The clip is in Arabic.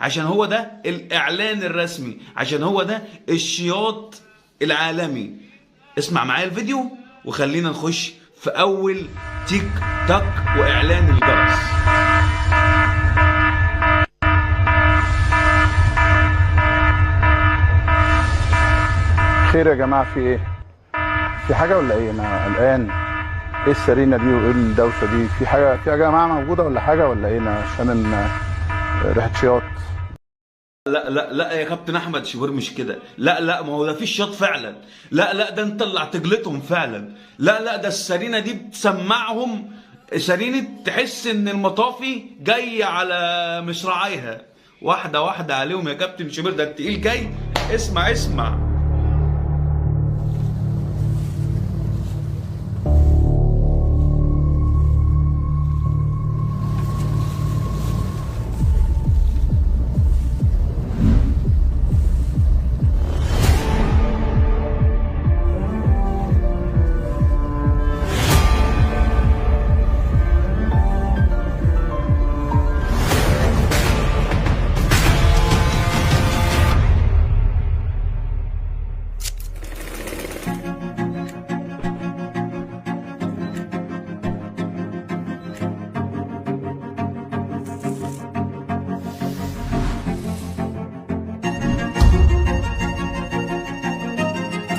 عشان هو ده الاعلان الرسمي، عشان هو ده الشياط العالمي. اسمع معايا الفيديو وخلينا نخش في اول تيك تاك واعلان الجرس. خير يا جماعة، في ايه؟ في حاجة ولا ايه؟ انا قلقان. ايه السرينة دي وايه الدوشة دي؟ في حاجة يا جماعة موجودة ولا حاجة ولا ايه؟ انا شامم ريحة شياط. لا يا كابتن احمد، شوبير مش كده. لا ما هو ده في شياط فعلا. لا ده انت اللي هتجلطهم فعلا. لا ده السرينه دي بتسمعهم. سرينه تحس ان المطافي جاي على مصراعيها واحده واحده عليهم يا كابتن شوبير. ده التقيل جاي. اسمع